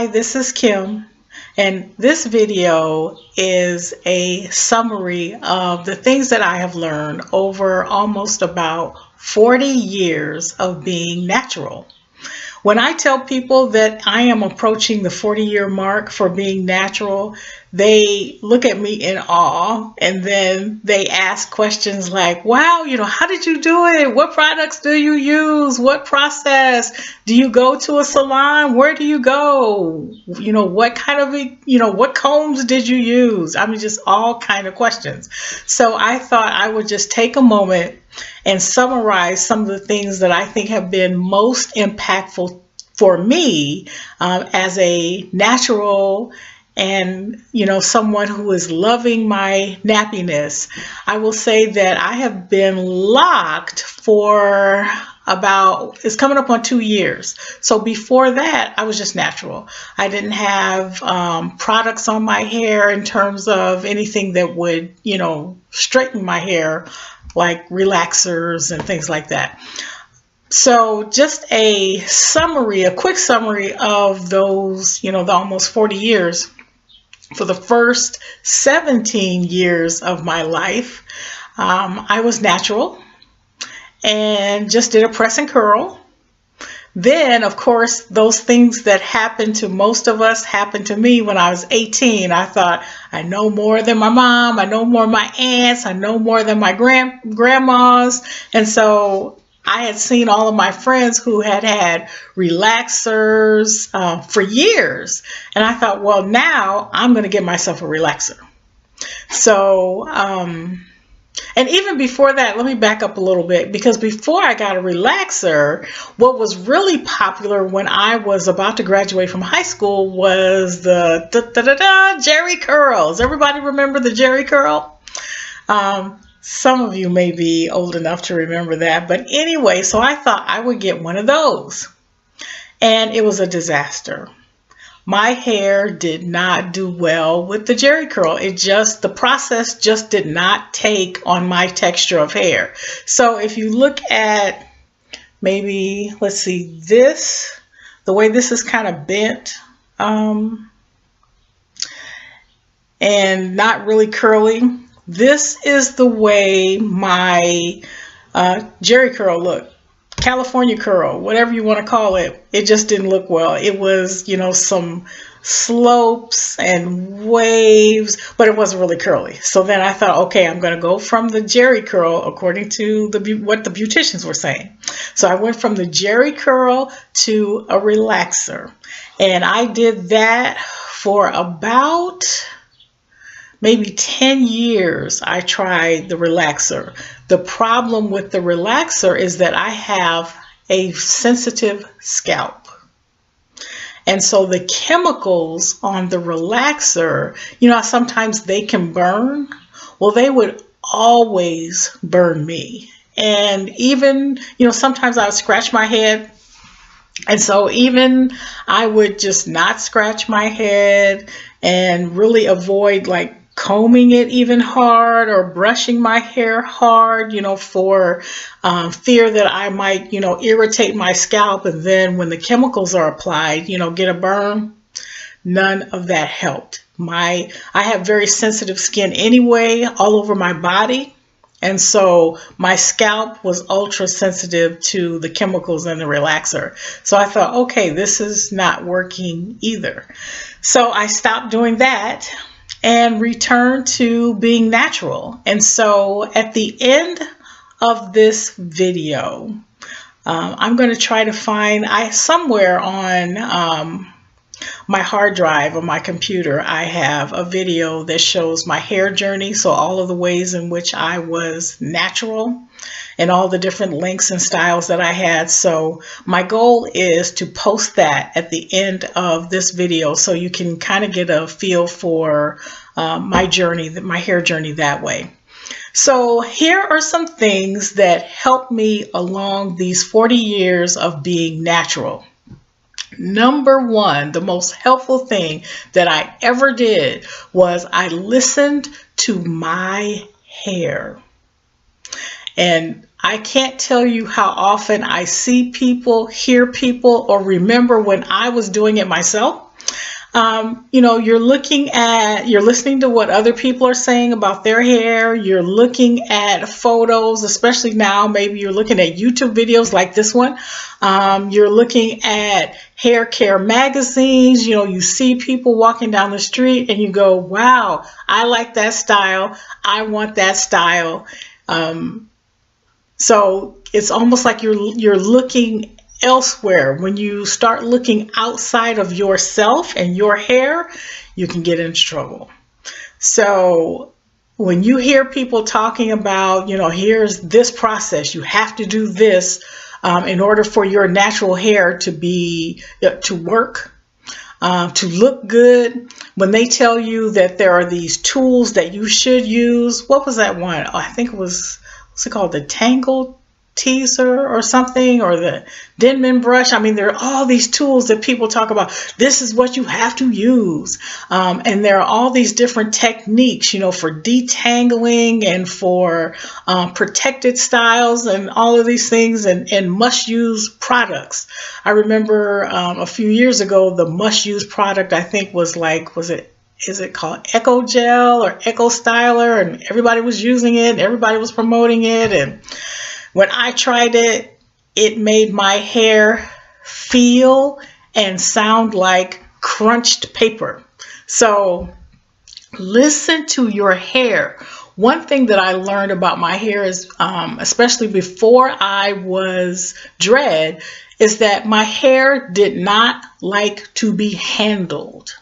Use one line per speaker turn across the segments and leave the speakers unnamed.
Hi, this is Kim, and this video is a summary of the things that I have learned over almost about 40 years of being natural. When I tell people that I am approaching the 40-year mark for being natural, they look at me in awe, and then they ask questions like, wow, how did you do it? What products do you use? What process? Do you go to a salon? Where do you go? What kind of, what combs did you use? I mean, just all kind of questions. So I thought I would just take a moment and summarize some of the things that I think have been most impactful for me as a natural and someone who is loving my nappiness. I will say that I have been locked for it's coming up on 2 years. So before that, I was just natural. I didn't have products on my hair in terms of anything that would straighten my hair, like relaxers and things like that. So just a quick summary of those, the almost 40 years. For the first 17 years of my life, I was natural and just did a press and curl. Then, of course, those things that happen to most of us happened to me when I was 18. I thought, I know more than my mom, I know more than my aunts, I know more than my grandmas. And so I had seen all of my friends who had had relaxers for years. And I thought, well, now I'm going to get myself a relaxer. So, and even before that, let me back up a little bit, because before I got a relaxer, what was really popular when I was about to graduate from high school was the Jerry curls. Everybody remember the Jerry curl? Some of you may be old enough to remember that, but anyway, so I thought I would get one of those, and it was a disaster. My hair did not do well with the Jerry curl. The process just did not take on my texture of hair. So if you look at maybe, let's see, the way this is kind of bent, and not really curly, this is the way my Jerry curl looked. California curl, whatever you want to call it. It just didn't look well. It was, some slopes and waves, but it wasn't really curly. So then I thought, okay, I'm going to go from the Jerry curl according to what the beauticians were saying. So I went from the Jerry curl to a relaxer. And I did that for about maybe 10 years. I tried the relaxer. The problem with the relaxer is that I have a sensitive scalp. And so the chemicals on the relaxer, sometimes they can burn. Well, they would always burn me. And even, sometimes I would scratch my head. And so even I would just not scratch my head and really avoid like combing it even hard or brushing my hair hard, for fear that I might, irritate my scalp. And then when the chemicals are applied, get a burn. None of that helped. I have very sensitive skin anyway, all over my body. And so my scalp was ultra sensitive to the chemicals in the relaxer. So I thought, okay, this is not working either. So I stopped doing that and returned to being natural. And so at the end of this video, I'm going to try to find, somewhere on my hard drive on my computer, I have a video that shows my hair journey. So all of the ways in which I was natural and all the different lengths and styles that I had. So my goal is to post that at the end of this video so you can kind of get a feel for my journey, my hair journey that way. So here are some things that helped me along these 40 years of being natural. Number one, the most helpful thing that I ever did was I listened to my hair. And I can't tell you how often I see people, hear people, or remember when I was doing it myself. You're listening to what other people are saying about their hair. You're looking at photos, especially now, maybe you're looking at YouTube videos like this one. You're looking at hair care magazines. You see people walking down the street and you go, wow, I like that style. I want that style. So it's almost like you're looking elsewhere. When you start looking outside of yourself and your hair, you can get into trouble. So when you hear people talking about, here's this process, you have to do this in order for your natural hair to work, to look good. When they tell you that there are these tools that you should use, what was that one? I think it was, what's it called? The Tangle Teaser or something, or the Denman brush. There are all these tools that people talk about. This is what you have to use. And there are all these different techniques, for detangling and for protected styles and all of these things, and must-use products. I remember a few years ago, the must-use product, I think is it called Eco Gel or Eco Styler? And everybody was using it. Everybody was promoting it. And when I tried it, it made my hair feel and sound like crunched paper. So listen to your hair. One thing that I learned about my hair is, especially before I was dread, is that my hair did not like to be handled.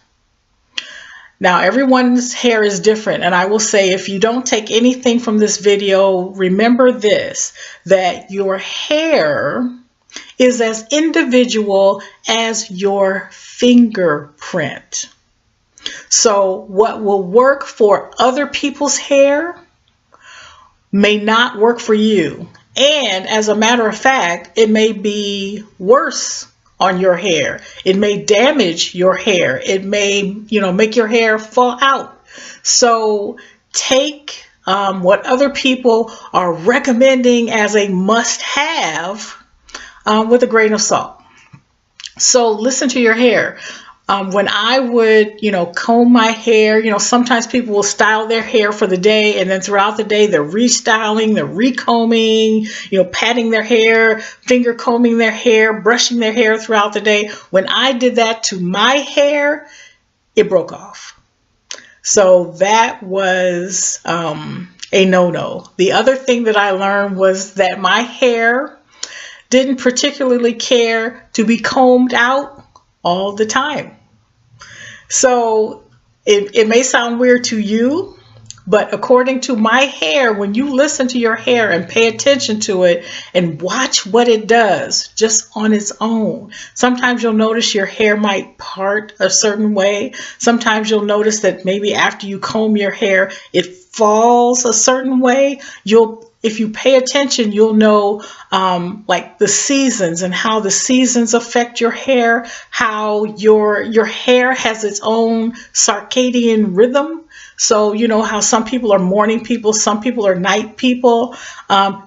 Now, everyone's hair is different, and I will say, if you don't take anything from this video, remember this, that your hair is as individual as your fingerprint. So what will work for other people's hair may not work for you. And as a matter of fact, it may be worse on your hair. It may damage your hair. It may, make your hair fall out. So take what other people are recommending as a must-have with a grain of salt. So listen to your hair. When I would, comb my hair, sometimes people will style their hair for the day, and then throughout the day they're restyling, they're recombing, patting their hair, finger combing their hair, brushing their hair throughout the day. When I did that to my hair, it broke off. So that was a no-no. The other thing that I learned was that my hair didn't particularly care to be combed out all the time. So it may sound weird to you, but according to my hair, when you listen to your hair and pay attention to it and watch what it does just on its own, sometimes you'll notice your hair might part a certain way. Sometimes you'll notice that maybe after you comb your hair, it falls a certain way. If you pay attention, you'll know like the seasons and how the seasons affect your hair, how your hair has its own circadian rhythm. So how some people are morning people, some people are night people.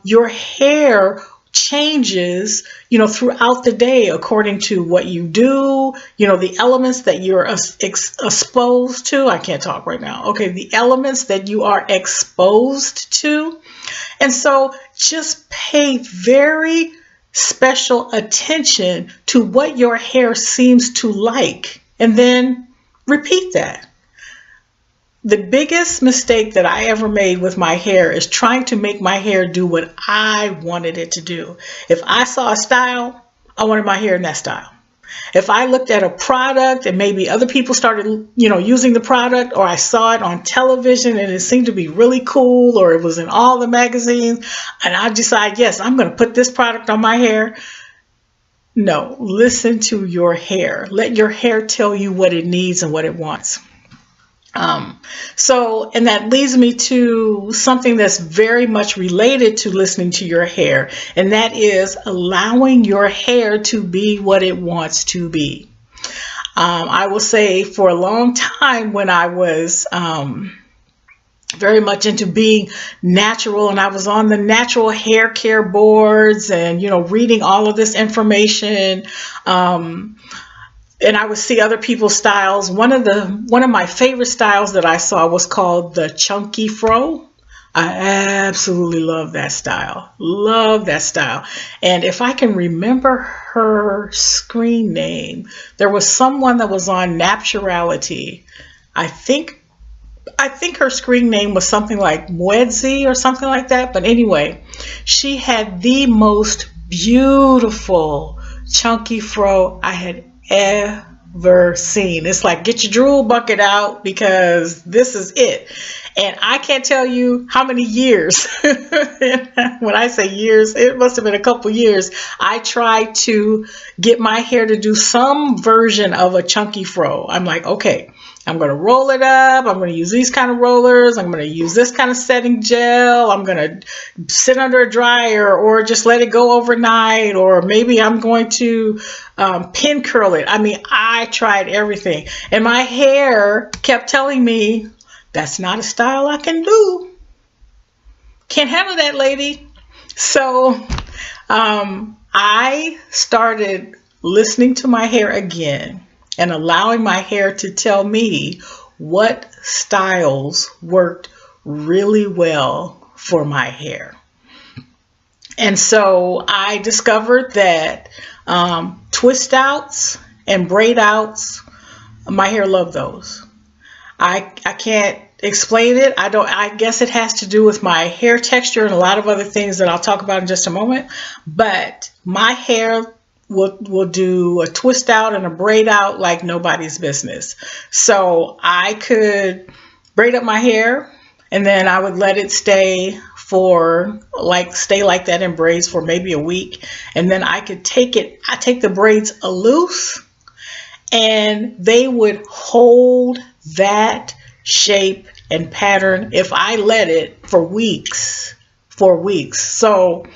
Your hair changes, throughout the day according to what you do, the elements that you're exposed to. I can't talk right now. Okay, the elements that you are exposed to. And so just pay very special attention to what your hair seems to like, and then repeat that. The biggest mistake that I ever made with my hair is trying to make my hair do what I wanted it to do. If I saw a style, I wanted my hair in that style. If I looked at a product and maybe other people started, using the product, or I saw it on television and it seemed to be really cool, or it was in all the magazines, and I decide, yes, I'm going to put this product on my hair. No, listen to your hair. Let your hair tell you what it needs and what it wants. And that leads me to something that's very much related to listening to your hair, and that is allowing your hair to be what it wants to be. I will say for a long time when I was very much into being natural, and I was on the natural hair care boards and, reading all of this information, and I would see other people's styles. One of my favorite styles that I saw was called the chunky fro. I absolutely love that style. Love that style. And if I can remember her screen name, there was someone that was on Naturality. I think her screen name was something like Mwedzi or something like that. But anyway, she had the most beautiful chunky fro I had ever seen. It's like, get your drool bucket out because this is it. And I can't tell you how many years, when I say years, it must have been a couple years, I tried to get my hair to do some version of a chunky fro. I'm like, okay, I'm going to roll it up. I'm going to use these kind of rollers. I'm going to use this kind of setting gel. I'm going to sit under a dryer or just let it go overnight. Or maybe I'm going to pin curl it. I mean, I tried everything. And my hair kept telling me, that's not a style I can do. Can't handle that, lady. So I started listening to my hair again and allowing my hair to tell me what styles worked really well for my hair. And so I discovered that twist outs and braid outs, my hair loved those. I can't explain it. I guess it has to do with my hair texture and a lot of other things that I'll talk about in just a moment. But my hair will do a twist out and a braid out like nobody's business. So I could braid up my hair and then I would let it stay like that in braids for maybe a week. And then I take the braids loose and they would hold that shape and pattern if I let it for weeks. So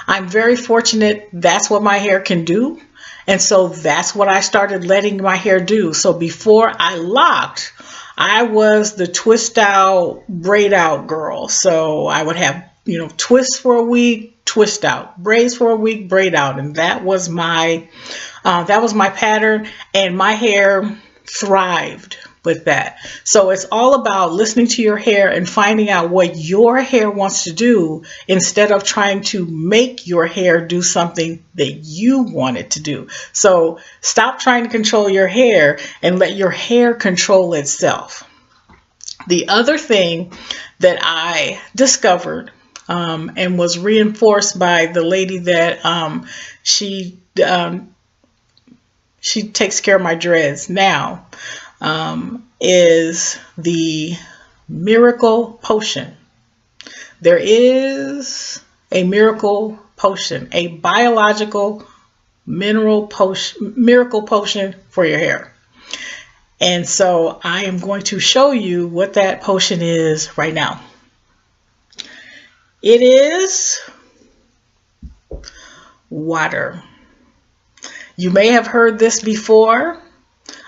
I'm very fortunate that's what my hair can do. And so that's what I started letting my hair do. So before I locked, I was the twist out, braid out girl. So I would have, twists for a week, twist out, braids for a week, braid out. And that was my pattern, and my hair thrived with that. So it's all about listening to your hair and finding out what your hair wants to do instead of trying to make your hair do something that you want it to do. So stop trying to control your hair and let your hair control itself. The other thing that I discovered and was reinforced by the lady that she takes care of my dreads now, is the miracle potion. There is a miracle potion, a biological miracle potion for your hair. And so I am going to show you what that potion is right now. It is water. You may have heard this before.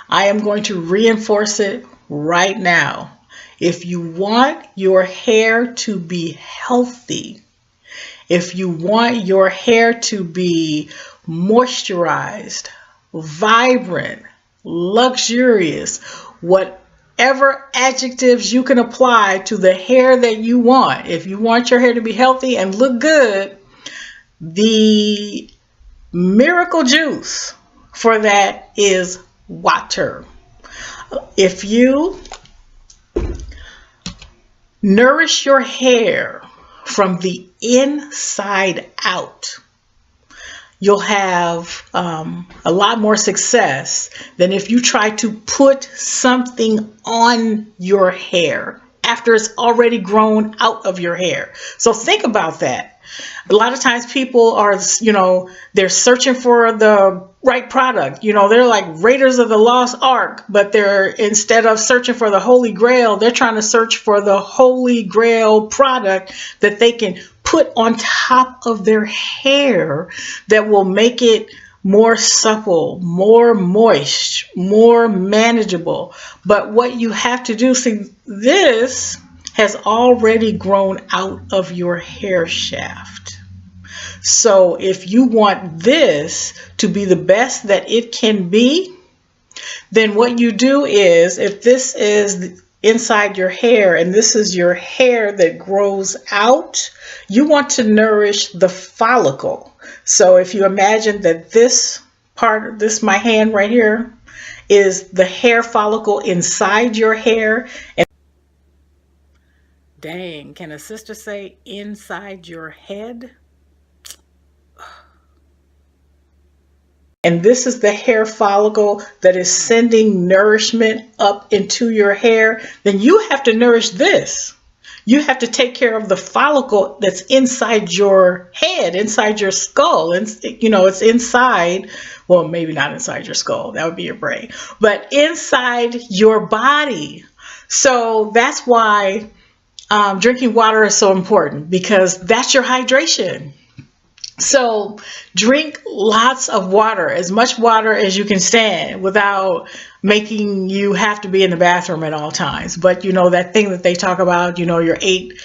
I am going to reinforce it right now. If you want your hair to be healthy, if you want your hair to be moisturized, vibrant, luxurious, whatever adjectives you can apply to the hair that you want, if you want your hair to be healthy and look good, the miracle juice for that is water. If you nourish your hair from the inside out, you'll have a lot more success than if you try to put something on your hair after it's already grown out of your hair. So think about that. A lot of times people are, they're searching for the right product. They're like Raiders of the Lost Ark, but instead of searching for the Holy Grail, they're trying to search for the Holy Grail product that they can put on top of their hair that will make it more supple, more moist, more manageable. But what you have to do, see, this has already grown out of your hair shaft. So if you want this to be the best that it can be, then what you do is, if this is inside your hair and this is your hair that grows out, you want to nourish the follicle. So if you imagine that this part, this my hand right here, is the hair follicle inside your hair. And dang, can a sister say inside your head? And this is the hair follicle that is sending nourishment up into your hair. Then you have to nourish this. You have to take care of the follicle that's inside your head, inside your skull. And, you know, it's inside, well, maybe not inside your skull. That would be your brain. But inside your body. So that's why drinking water is so important, because that's your hydration. So drink lots of water, as much water as you can stand, without making you have to be in the bathroom at all times. But you know, that thing that they talk about, you know, your 8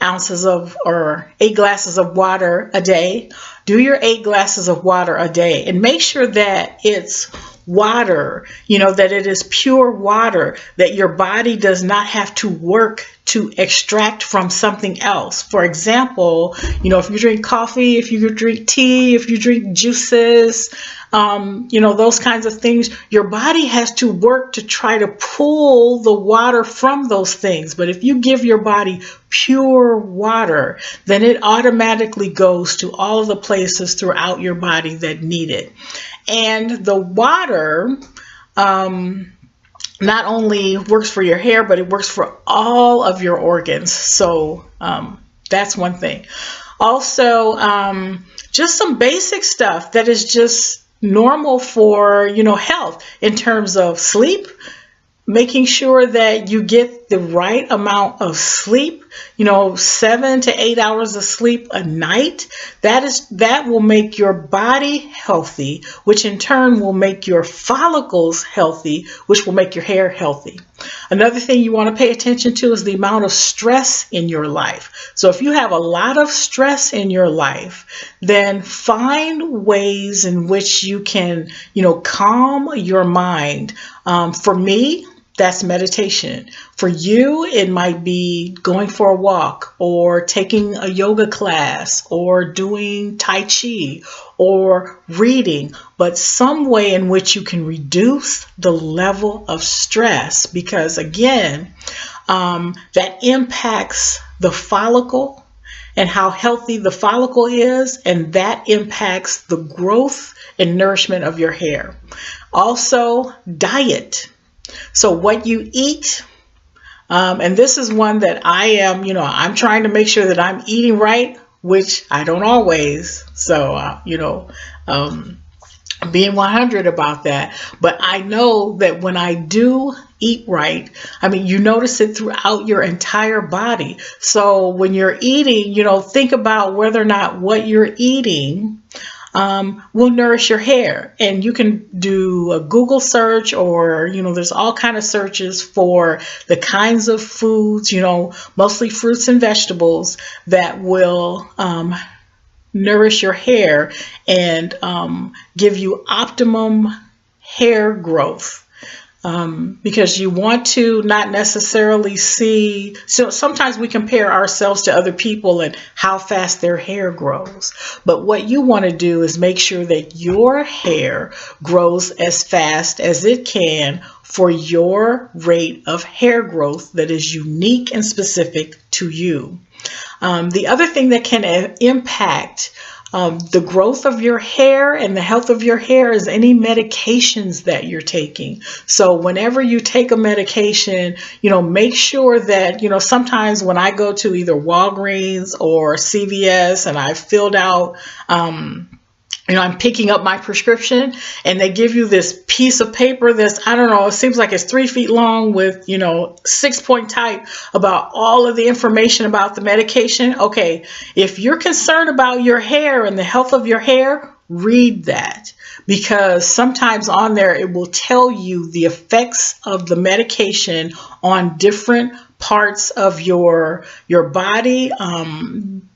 ounces of, or 8 glasses of water a day. Do your 8 glasses of water a day, and make sure that it's water, you know, that it is pure water, that your body does not have to work to extract from something else. For example, you know, if you drink coffee, if you drink tea, if you drink juices, you know, those kinds of things, your body has to work to try to pull the water from those things. But if you give your body pure water, then it automatically goes to all of the places throughout your body that need it. And the water not only works for your hair, but it works for all of your organs. So that's one thing. Also, just some basic stuff that is just normal for, you know, health in terms of sleep. Making sure that you get the right amount of sleep, you know, 7 to 8 hours of sleep a night. That will make your body healthy, which in turn will make your follicles healthy, which will make your hair healthy. Another thing you want to pay attention to is the amount of stress in your life. So if you have a lot of stress in your life, then find ways in which you can, you know, calm your mind. For me, that's meditation. For you, it might be going for a walk, or taking a yoga class, or doing Tai Chi, or reading, but some way in which you can reduce the level of stress, because again, that impacts the follicle and how healthy the follicle is, and that impacts the growth and nourishment of your hair. Also, diet. So what you eat, and this is one that I am, you know, I'm trying to make sure that I'm eating right, which I don't always. So, you know, being 100 about that. But I know that when I do eat right, I mean, you notice it throughout your entire body. So when you're eating, you know, think about whether or not what you're eating will nourish your hair. And you can do a Google search, or, you know, there's all kind of searches for the kinds of foods, you know, mostly fruits and vegetables that will nourish your hair and give you optimum hair growth. Because you want to not necessarily see, so sometimes we compare ourselves to other people and how fast their hair grows. But what you want to do is make sure that your hair grows as fast as it can for your rate of hair growth that is unique and specific to you. The other thing that can impact the growth of your hair and the health of your hair is any medications that you're taking. So whenever you take a medication, you know, make sure that, you know, sometimes when I go to either Walgreens or CVS and I filled out, you know, I'm picking up my prescription, and they give you this piece of paper that's, I don't know, it seems like it's 3 feet long with, you know, 6-point type about all of the information about the medication. Okay, if you're concerned about your hair and the health of your hair, read that, because sometimes on there it will tell you the effects of the medication on different parts of your body,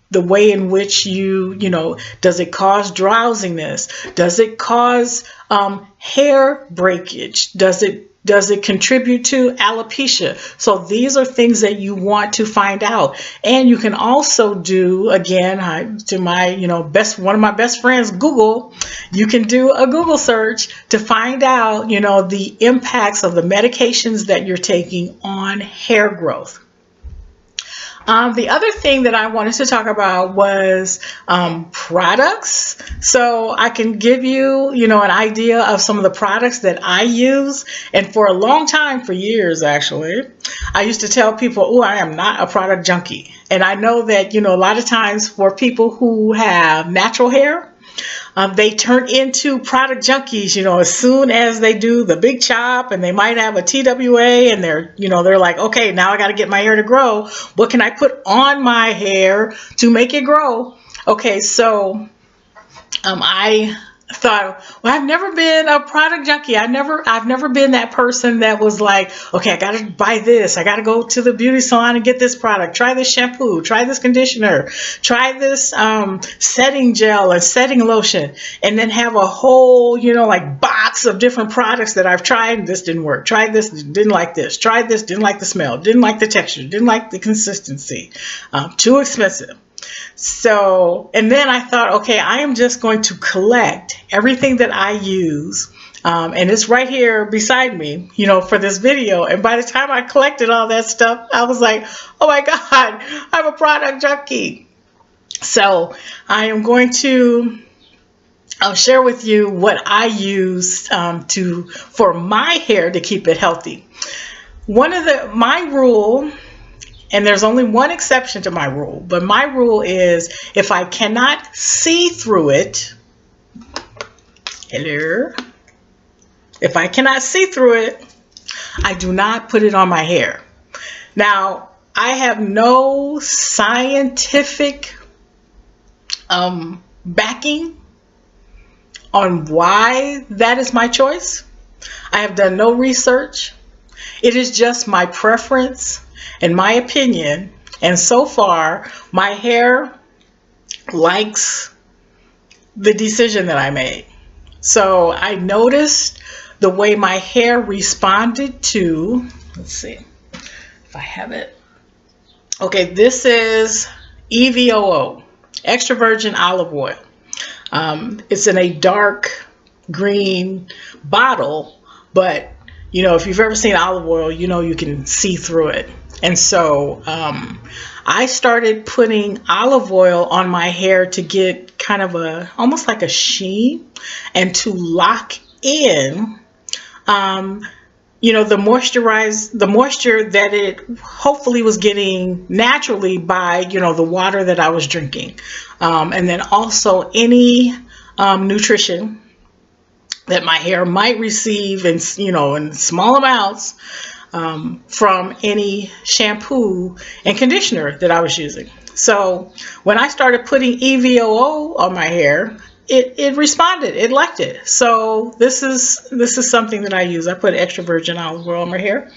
the way in which does it cause drowsiness? Does it cause hair breakage? Does it contribute to alopecia? So these are things that you want to find out. And you can also do, again, to my, one of my best friends, Google, you can do a Google search to find out, the impacts of the medications that you're taking on hair growth. The other thing that I wanted to talk about was products. So I can give you, an idea of some of the products that I use. And for a long time, for years actually, I used to tell people, oh, I am not a product junkie. And I know that, a lot of times for people who have natural hair, they turn into product junkies, as soon as they do the big chop, and they might have a TWA, and they're like, okay, now I got to get my hair to grow. What can I put on my hair to make it grow? Okay, so I thought, well, I've never been a product junkie. I've never been that person that was like, okay, I got to buy this. I got to go to the beauty salon and get this product. Try this shampoo. Try this conditioner. Try this setting gel and setting lotion. And then have a whole, box of different products that I've tried. This didn't work. Tried this, didn't like this. Tried this, didn't like the smell. Didn't like the texture. Didn't like the consistency. Too expensive. So, and then I thought, okay, I am just going to collect everything that I use. And it's right here beside me, for this video. And by the time I collected all that stuff, I was like, oh my God, I'm a product junkie. So I am going to share with you what I use for my hair to keep it healthy. My rule, and there's only one exception to my rule, but my rule is if I cannot see through it, if I cannot see through it, I do not put it on my hair. Now, I have no scientific backing on why that is my choice. I have done no research. It is just my preference and my opinion, and so far my hair likes the decision that I made. So I noticed the way my hair responded to, let's see if I have it. Okay, this is EVOO, extra virgin olive oil. It's in a dark green bottle, but if you've ever seen olive oil, you can see through it. And so I started putting olive oil on my hair to get kind of almost like a sheen, and to lock in, the moisture that it hopefully was getting naturally by, the water that I was drinking. And then also any nutrition that my hair might receive in small amounts from any shampoo and conditioner that I was using. So when I started putting EVOO on my hair, it responded. It liked it. So this is something that I use. I put extra virgin olive oil on my hair.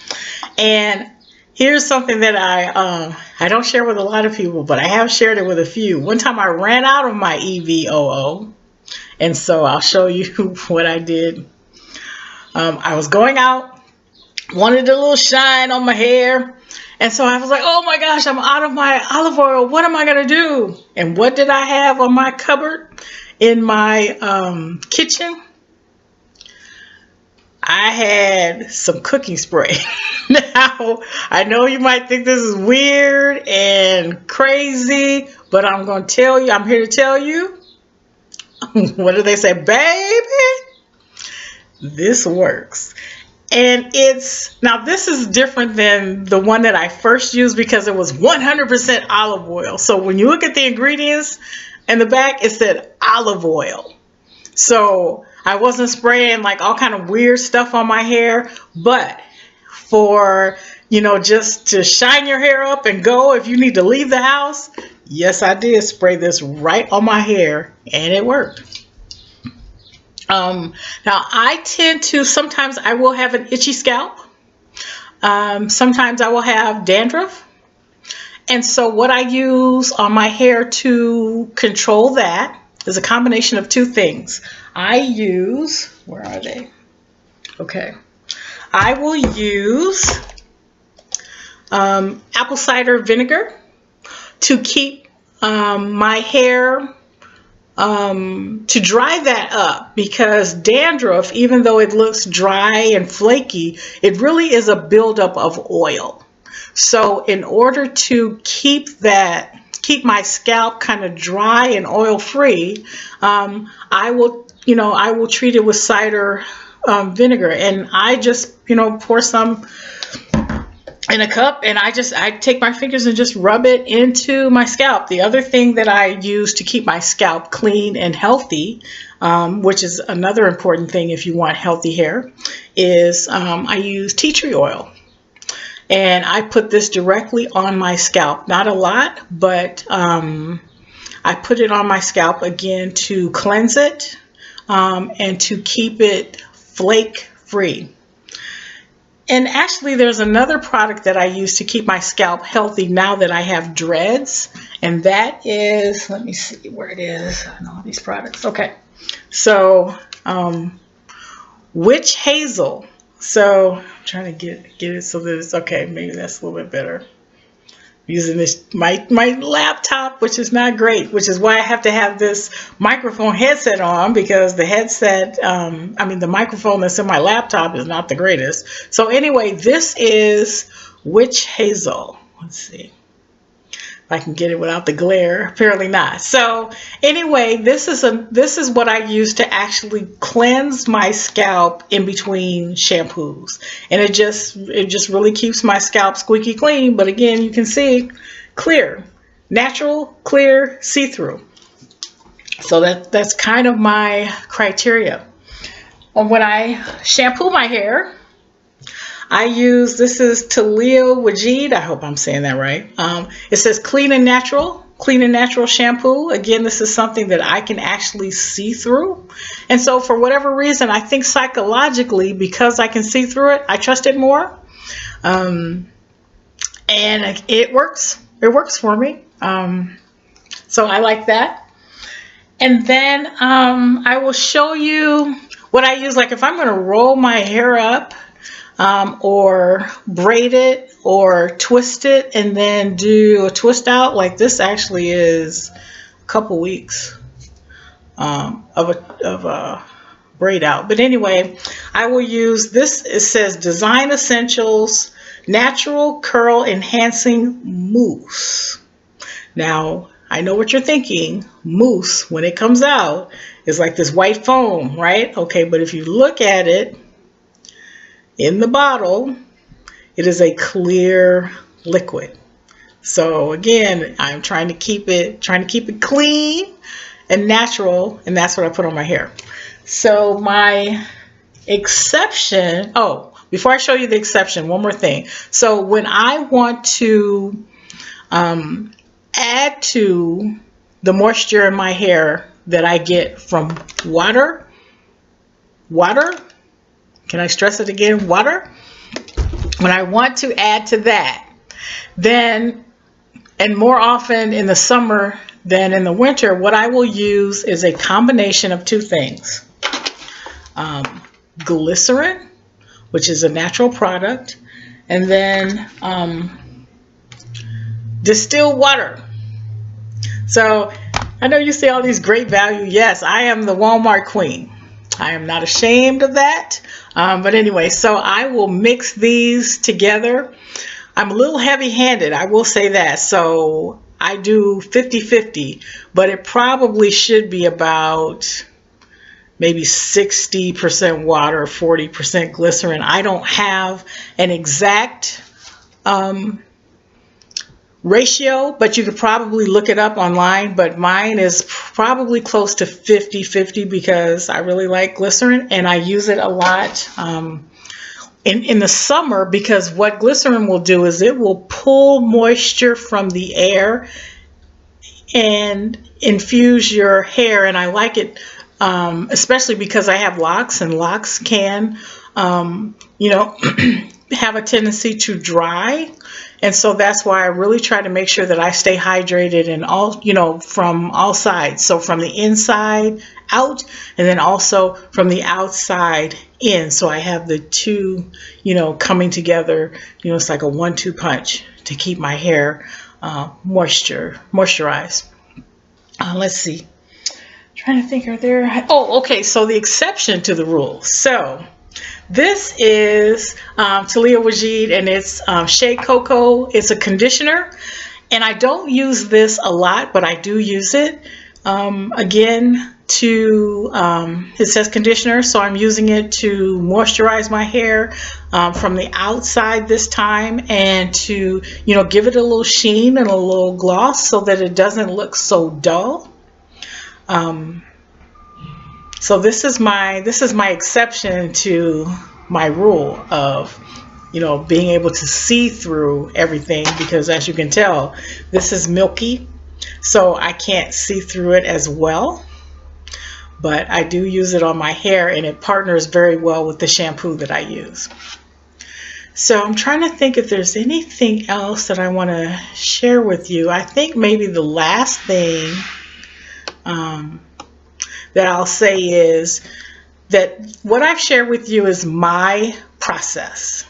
And here's something that I don't share with a lot of people, but I have shared it with a few. One time I ran out of my EVOO, and so I'll show you what I did. I was going out, wanted a little shine on my hair, and so I was like, oh my gosh, I'm out of my olive oil. What am I going to do? And what did I have on my cupboard in my kitchen? I had some cooking spray. Now, I know you might think this is weird and crazy, but I'm going to tell you, I'm here to tell you, what do they say, baby? This works. And now this is different than the one that I first used because it was 100% olive oil. So when you look at the ingredients in the back, it said olive oil. So I wasn't spraying like all kind of weird stuff on my hair, but for, just to shine your hair up and go if you need to leave the house, yes, I did spray this right on my hair, and it worked. Now I tend to, sometimes I will have an itchy scalp. Sometimes I will have dandruff. And so what I use on my hair to control that is a combination of two things. I use, where are they? Okay. I will use apple cider vinegar to keep my hair, to dry that up, because dandruff, even though it looks dry and flaky, it really is a buildup of oil. So in order to keep my scalp kind of dry and oil free, I will treat it with cider vinegar, and I just pour some in a cup, and I take my fingers and just rub it into my scalp. The other thing that I use to keep my scalp clean and healthy, which is another important thing if you want healthy hair, is I use tea tree oil. And I put this directly on my scalp. Not a lot, but I put it on my scalp again to cleanse it and to keep it flake free. And actually there's another product that I use to keep my scalp healthy now that I have dreads. And that is, let me see where it is. I know all these products. Okay. So witch hazel. So I'm trying to get it so that it's okay. Maybe that's a little bit better. Using this my laptop, which is not great, which is why I have to have this microphone headset on, because the headset, the microphone that's in my laptop is not the greatest. So anyway, this is witch hazel. Let's see if I can get it without the glare. Apparently not. So anyway, this is what I use to actually cleanse my scalp in between shampoos, and it just really keeps my scalp squeaky clean. But again, you can see clear, natural, clear, see-through. So that's kind of my criteria. And when I shampoo my hair, I use, this is Talia Wajid. I hope I'm saying that right. It says clean and natural shampoo. Again, this is something that I can actually see through. And so for whatever reason, I think psychologically, because I can see through it, I trust it more. And it works. It works for me. So I like that. And then I will show you what I use. Like if I'm going to roll my hair up, or braid it or twist it and then do a twist out, like this actually is a couple weeks of a braid out. But anyway, I will use this. It says Design Essentials Natural Curl Enhancing Mousse. Now I know what you're thinking. Mousse, when it comes out, is like this white foam, right? Okay, but if you look at it in the bottle, it is a clear liquid. So again, I'm trying to keep it clean and natural, and that's what I put on my hair. So my exception, oh, before I show you the exception, one more thing. So when I want to add to the moisture in my hair that I get from water, can I stress it again? Water. When I want to add to that, then, and more often in the summer than in the winter, what I will use is a combination of two things. Glycerin, which is a natural product, and then distilled water. So I know you see all these great value. Yes, I am the Walmart queen. I am not ashamed of that. But anyway, so I will mix these together. I'm a little heavy-handed, I will say that. So I do 50-50, but it probably should be about maybe 60% water, 40% glycerin. I don't have an exact ratio, but you could probably look it up online. But mine is probably close to 50-50 because I really like glycerin and I use it a lot in the summer, because what glycerin will do is it will pull moisture from the air and infuse your hair. And I like it especially because I have locks, and locks can have a tendency to dry. And so that's why I really try to make sure that I stay hydrated and all, from all sides. So from the inside out, and then also from the outside in. So I have the two, coming together. It's like a 1-2 punch to keep my hair moisturized. Let's see. Trying to think, okay, so the exception to the rule. So this is Talia Wajid, and it's Shea Cocoa. It's a conditioner, and I don't use this a lot, but I do use it. Again, it says conditioner, so I'm using it to moisturize my hair from the outside this time, and to give it a little sheen and a little gloss so that it doesn't look so dull. So this is my exception to my rule of being able to see through everything, because as you can tell, this is milky, so I can't see through it as well. But I do use it on my hair, and it partners very well with the shampoo that I use. So I'm trying to think if there's anything else that I want to share with you. I think maybe the last thing that I'll say is that what I've shared with you is my process.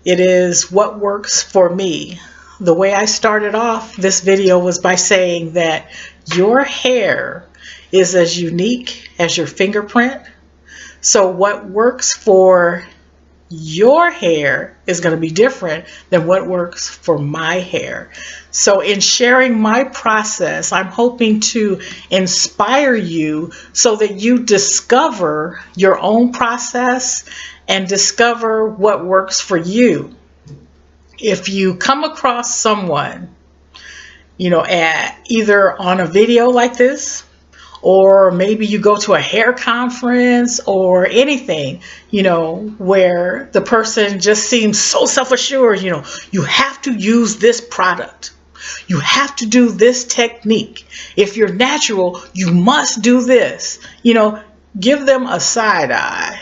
It is what works for me. The way I started off this video was by saying that your hair is as unique as your fingerprint. So what works for your hair is going to be different than what works for my hair. So in sharing my process, I'm hoping to inspire you so that you discover your own process and discover what works for you. If you come across someone, either on a video like this, or maybe you go to a hair conference or anything, where the person just seems so self-assured, you have to use this product. You have to do this technique. If you're natural, you must do this. Give them a side eye,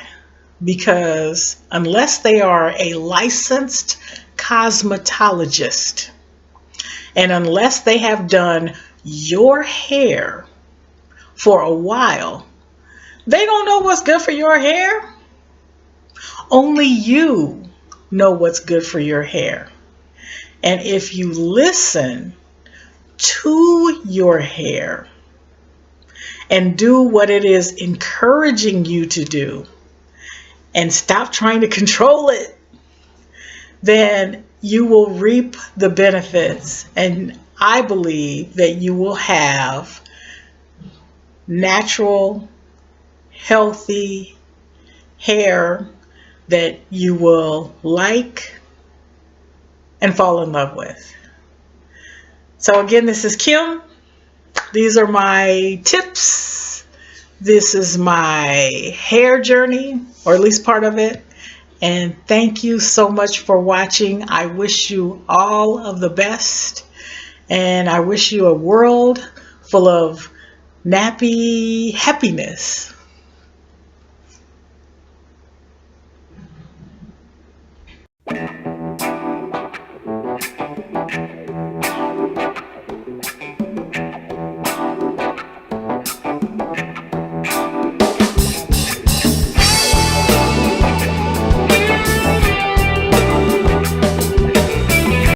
because unless they are a licensed cosmetologist, and unless they have done your hair for a while, they don't know what's good for your hair. Only you know what's good for your hair. And if you listen to your hair and do what it is encouraging you to do, and stop trying to control it, then you will reap the benefits. And I believe that you will have natural, healthy hair that you will like and fall in love with. So again, this is Kim. These are my tips. This is my hair journey, or at least part of it. And thank you so much for watching. I wish you all of the best. And I wish you a world full of nappy happiness.